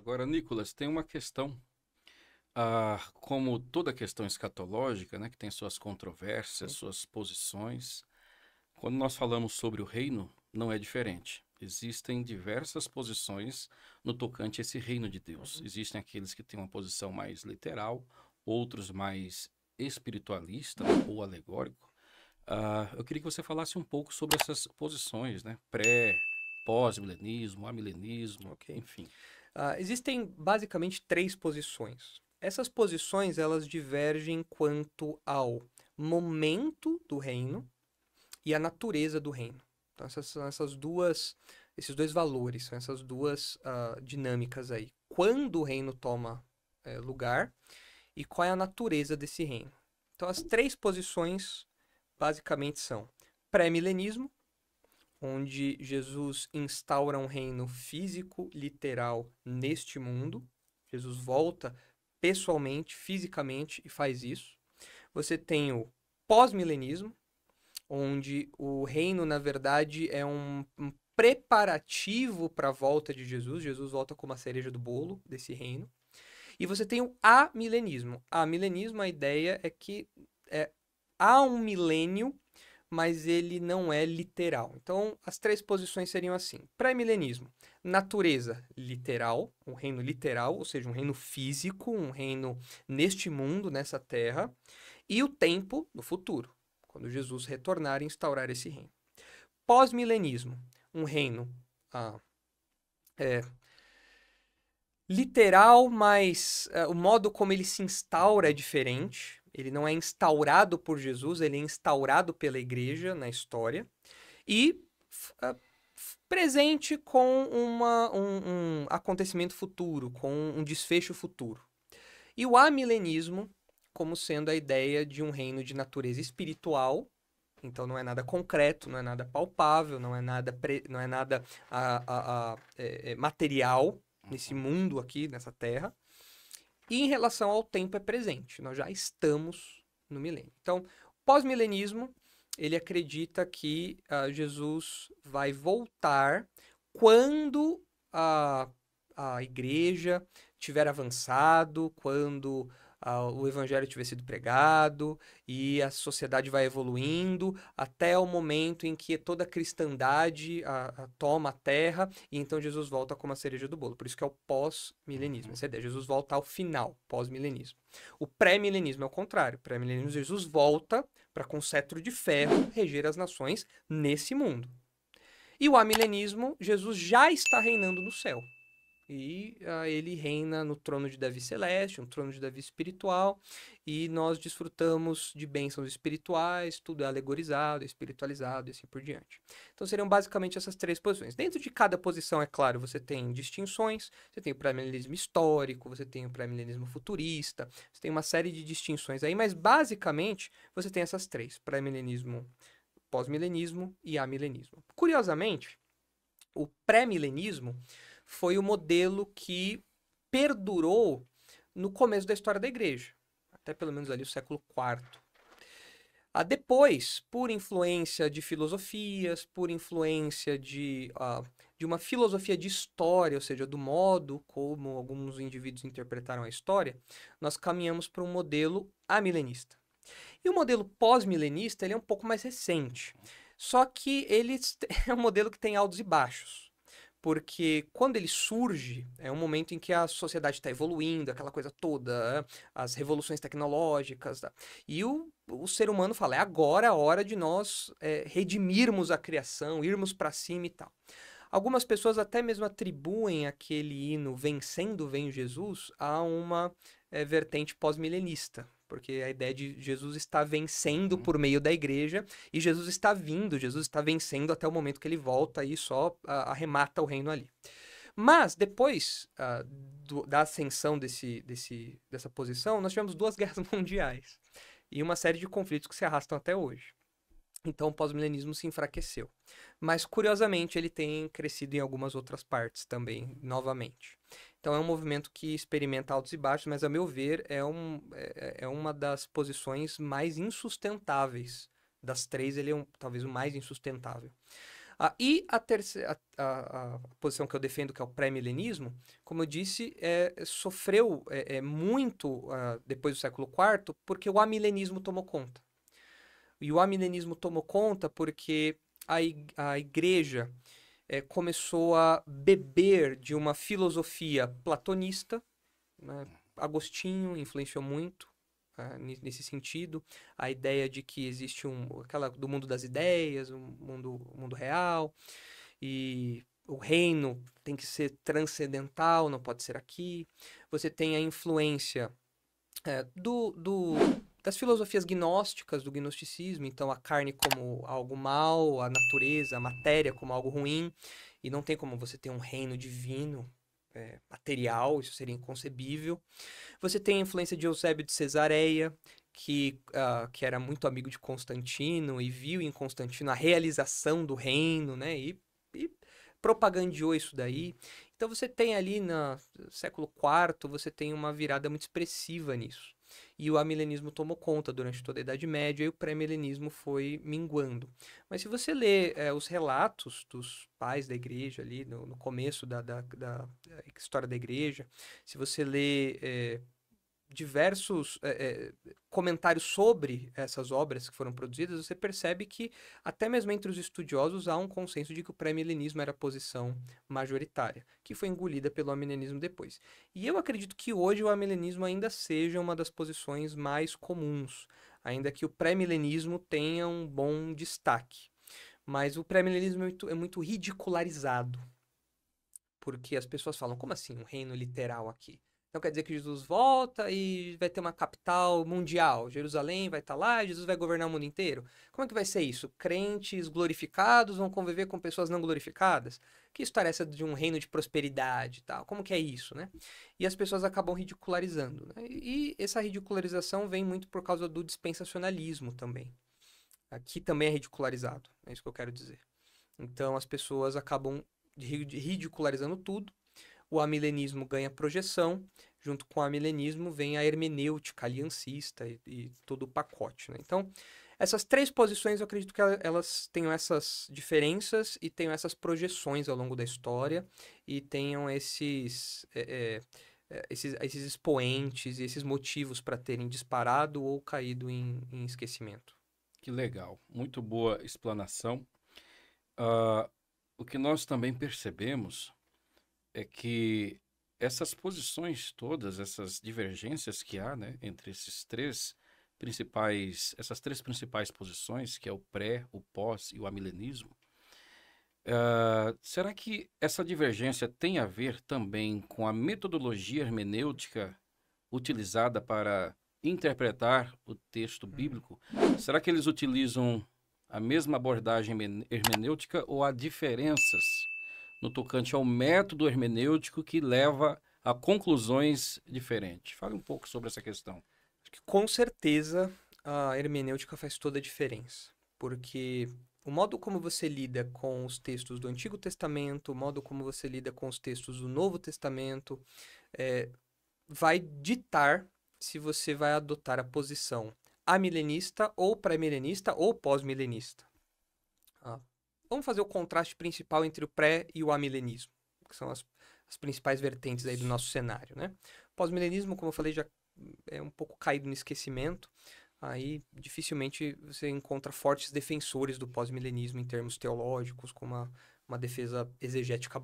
Agora, Nicolas, tem uma questão, como toda questão escatológica, né, que tem suas controvérsias, Sim. suas posições, quando nós falamos sobre o reino, não é diferente. Existem diversas posições no tocante a esse reino de Deus. Uhum. Existem aqueles que têm uma posição mais literal, outros mais espiritualista, né, ou alegórico. Eu queria que você falasse um pouco sobre essas posições, né? Pós-milenismo, amilenismo, Ok. enfim. Existem basicamente três posições. Essas posições elas divergem quanto ao momento do reino e a natureza do reino. Então, essas são esses dois valores, são essas duas dinâmicas aí. Quando o reino toma lugar e qual é a natureza desse reino. Então, as três posições basicamente são pré-milenismo, onde Jesus instaura um reino físico, literal, neste mundo. Jesus volta pessoalmente, fisicamente e faz isso. Você tem o pós-milenismo, onde o reino, na verdade, é um preparativo para a volta de Jesus. Jesus volta como a cereja do bolo desse reino. E você tem o amilenismo. Amilenismo, a ideia é que é, há um milênio, mas ele não é literal. Então, as três posições seriam assim: pré-milenismo, natureza literal, um reino literal, ou seja, um reino físico, um reino neste mundo, nessa terra, e o tempo no futuro, quando Jesus retornar e instaurar esse reino. Pós-milenismo, um reino ah, é, literal, mas o modo como ele se instaura é diferente. Ele não é instaurado por Jesus, ele é instaurado pela igreja na história. E uh, presente com um acontecimento futuro, com um desfecho futuro. E o amilenismo como sendo a ideia de um reino de natureza espiritual, então não é nada concreto, não é nada palpável, não é nada material nesse Uhum. mundo aqui, nessa terra. E em relação ao tempo é presente, nós já estamos no milênio. Então, pós-milenismo, ele acredita que Jesus vai voltar quando a igreja tiver avançado, quando o evangelho tiver sido pregado e a sociedade vai evoluindo até o momento em que toda a cristandade toma a terra e então Jesus volta como a cereja do bolo. Por isso que é o pós-milenismo. Uhum. Essa é a ideia. Jesus volta ao final, pós-milenismo. O pré-milenismo é o contrário. O pré-milenismo, Jesus volta para com cetro de ferro reger as nações nesse mundo. E o amilenismo, Jesus já está reinando no céu. E ele reina no trono de Davi celeste, um trono de Davi espiritual, e nós desfrutamos de bênçãos espirituais, tudo é alegorizado, é espiritualizado e assim por diante. Então seriam basicamente essas três posições. Dentro de cada posição, é claro, você tem distinções, você tem o pré-milenismo histórico, você tem o pré-milenismo futurista, você tem uma série de distinções aí, mas basicamente você tem essas três: pré-milenismo, pós-milenismo e amilenismo. Curiosamente, o pré-milenismo foi o modelo que perdurou no começo da história da igreja, até pelo menos ali o século IV. Depois, por influência de filosofias, por influência de uma filosofia de história, ou seja, do modo como alguns indivíduos interpretaram a história, nós caminhamos para um modelo amilenista. E o modelo pós-milenista ele é um pouco mais recente, só que ele é um modelo que tem altos e baixos. Porque quando ele surge, é um momento em que a sociedade está evoluindo, aquela coisa toda, as revoluções tecnológicas. Tá? E o ser humano fala: é agora a hora de nós redimirmos a criação, irmos para cima e tal. Algumas pessoas até mesmo atribuem aquele hino Vencendo Vem Jesus a uma vertente pós-milenista, porque a ideia de Jesus está vencendo Uhum. por meio da igreja e Jesus está vindo, Jesus está vencendo até o momento que ele volta e só arremata o reino ali. Mas depois da ascensão dessa posição, nós tivemos duas guerras mundiais e uma série de conflitos que se arrastam até hoje. Então o pós-milenismo se enfraqueceu. Mas, curiosamente, ele tem crescido em algumas outras partes também, novamente. Então é um movimento que experimenta altos e baixos, mas, a meu ver, é uma das posições mais insustentáveis. Das três, ele é talvez o mais insustentável. E a terceira, a posição que eu defendo, que é o pré-milenismo, como eu disse, sofreu muito depois do século IV, porque o amilenismo tomou conta. E o amilenismo tomou conta porque a igreja começou a beber de uma filosofia platonista, né? Agostinho influenciou muito nesse sentido, a ideia de que existe aquela do mundo das ideias, o mundo real, e o reino tem que ser transcendental, não pode ser aqui. Você tem a influência das filosofias gnósticas, do gnosticismo, então a carne como algo mal, a natureza, a matéria como algo ruim, e não tem como você ter um reino divino, material, isso seria inconcebível. Você tem a influência de Eusébio de Cesareia, que era muito amigo de Constantino e viu em Constantino a realização do reino, né? E propagandeou isso daí. Então você tem ali no século IV, você tem uma virada muito expressiva nisso. E o amilenismo tomou conta durante toda a Idade Média e o pré-milenismo foi minguando. Mas se você lê os relatos dos pais da igreja ali, no começo da história da igreja, se você lê diversos comentários sobre essas obras que foram produzidas, você percebe que até mesmo entre os estudiosos há um consenso de que o pré-milenismo era a posição majoritária, que foi engolida pelo amilenismo depois. E eu acredito que hoje o amilenismo ainda seja uma das posições mais comuns, ainda que o pré-milenismo tenha um bom destaque. Mas o pré-milenismo é muito ridicularizado, porque as pessoas falam, como assim um reino literal aqui? Então quer dizer que Jesus volta e vai ter uma capital mundial. Jerusalém vai estar lá e Jesus vai governar o mundo inteiro. Como é que vai ser isso? Crentes glorificados vão conviver com pessoas não glorificadas? Que história é essa de um reino de prosperidade e tal? Como que é isso, né? E as pessoas acabam ridicularizando, né? E essa ridicularização vem muito por causa do dispensacionalismo também. Aqui também é ridicularizado, é isso que eu quero dizer. Então as pessoas acabam ridicularizando tudo. O amilenismo ganha projeção, junto com o amilenismo vem a hermenêutica aliancista e todo o pacote, né? Então, essas três posições eu acredito que elas tenham essas diferenças e tenham essas projeções ao longo da história e tenham esses expoentes e esses motivos para terem disparado ou caído em esquecimento. Que legal, muito boa explanação. Ah, o que nós também percebemos é que essas posições todas, essas divergências que há, né, entre essas três principais posições, que é o pré, o pós e o amilenismo, será que essa divergência tem a ver também com a metodologia hermenêutica utilizada para interpretar o texto bíblico? Será que eles utilizam a mesma abordagem hermenêutica ou há diferenças no tocante ao método hermenêutico que leva a conclusões diferentes? Fale um pouco sobre essa questão. Com certeza a hermenêutica faz toda a diferença, porque o modo como você lida com os textos do Antigo Testamento, o modo como você lida com os textos do Novo Testamento, vai ditar se você vai adotar a posição amilenista ou pré-milenista ou pós-milenista. Vamos fazer o contraste principal entre o pré e o amilenismo, que são as principais vertentes aí do nosso cenário, né? Pós-milenismo, como eu falei, já é um pouco caído no esquecimento. Aí dificilmente você encontra fortes defensores do pós-milenismo em termos teológicos, com uma defesa exegética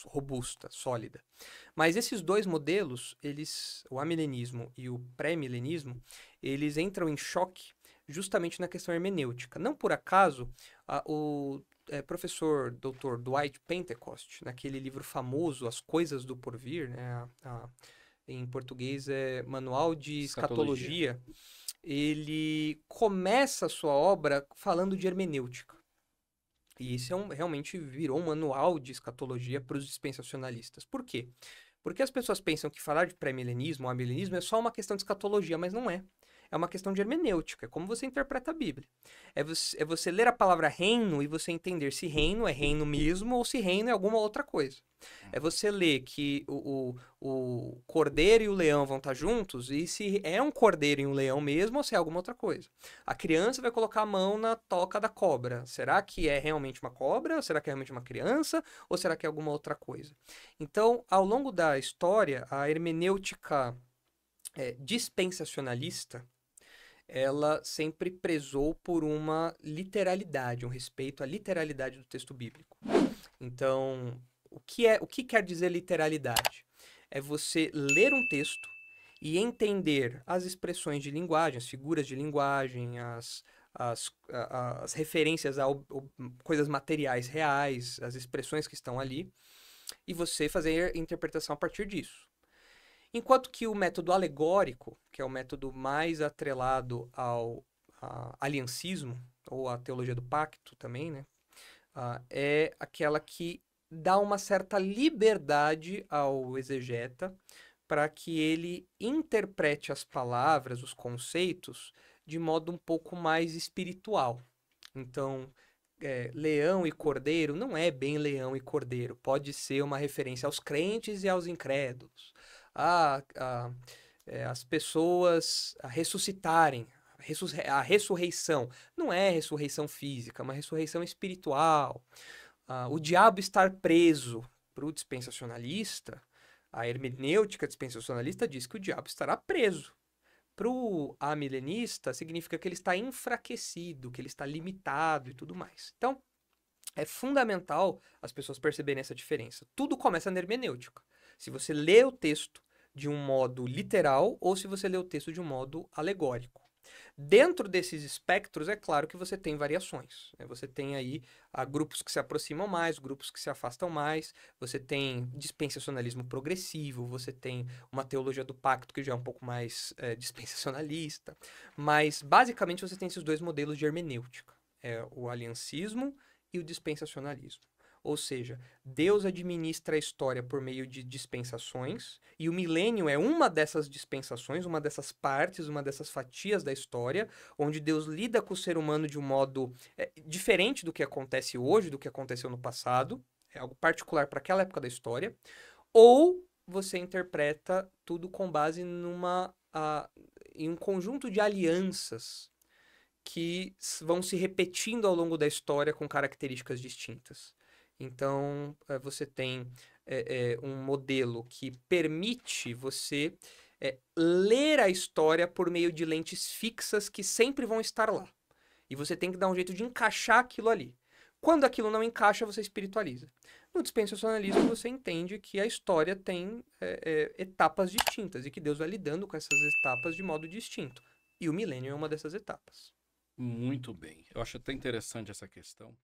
robusta, sólida. Mas esses dois modelos, o amilenismo e o pré-milenismo, eles entram em choque justamente na questão hermenêutica. Não por acaso, o professor Dr. Dwight Pentecost, naquele livro famoso, As Coisas do Porvir, né, em português é Manual de Escatologia, ele começa a sua obra falando de hermenêutica. E isso realmente virou um manual de escatologia para os dispensacionalistas. Por quê? Porque as pessoas pensam que falar de pré-milenismo ou amilenismo é só uma questão de escatologia, mas não é. é uma questão de hermenêutica, é como você interpreta a Bíblia. É você ler a palavra reino e você entender se reino é reino mesmo ou se reino é alguma outra coisa. É você ler que o cordeiro e o leão vão estar juntos e se é um cordeiro e um leão mesmo ou se é alguma outra coisa. A criança vai colocar a mão na toca da cobra. Será que é realmente uma cobra? Será que é realmente uma criança? Ou será que é alguma outra coisa? Então, ao longo da história, a hermenêutica dispensacionalista, ela sempre prezou por uma literalidade, um respeito à literalidade do texto bíblico. Então, o que quer dizer literalidade? É você ler um texto e entender as expressões de linguagem, as figuras de linguagem, as referências a coisas materiais reais, as expressões que estão ali, e você fazer a interpretação a partir disso. Enquanto que o método alegórico, que é o método mais atrelado ao aliancismo, ou à teologia do pacto também, né? É aquela que dá uma certa liberdade ao exegeta para que ele interprete as palavras, os conceitos, de modo um pouco mais espiritual. Então, leão e cordeiro não é bem leão e cordeiro, pode ser uma referência aos crentes e aos incrédulos. As pessoas ressuscitarem, a ressurreição não é ressurreição física, é uma ressurreição espiritual. O diabo estar preso para o dispensacionalista, a hermenêutica dispensacionalista diz que o diabo estará preso. Para o amilenista, significa que ele está enfraquecido, que ele está limitado e tudo mais. Então, é fundamental as pessoas perceberem essa diferença. Tudo começa na hermenêutica. Se você lê o texto de um modo literal ou se você lê o texto de um modo alegórico. Dentro desses espectros, é claro que você tem variações. Você tem aí grupos que se aproximam mais, grupos que se afastam mais, você tem dispensacionalismo progressivo, você tem uma teologia do pacto que já é um pouco mais dispensacionalista, mas basicamente você tem esses dois modelos de hermenêutica, o aliancismo e o dispensacionalismo. Ou seja, Deus administra a história por meio de dispensações, e o milênio é uma dessas dispensações, uma dessas partes, uma dessas fatias da história, onde Deus lida com o ser humano de um modo diferente do que acontece hoje, do que aconteceu no passado, é algo particular para aquela época da história, ou você interpreta tudo com base em um conjunto de alianças que vão se repetindo ao longo da história com características distintas. Então, você tem um modelo que permite você ler a história por meio de lentes fixas que sempre vão estar lá. E você tem que dar um jeito de encaixar aquilo ali. Quando aquilo não encaixa, você espiritualiza. No dispensacionalismo, você entende que a história tem etapas distintas e que Deus vai lidando com essas etapas de modo distinto. E o milênio é uma dessas etapas. Muito bem. Eu acho até interessante essa questão.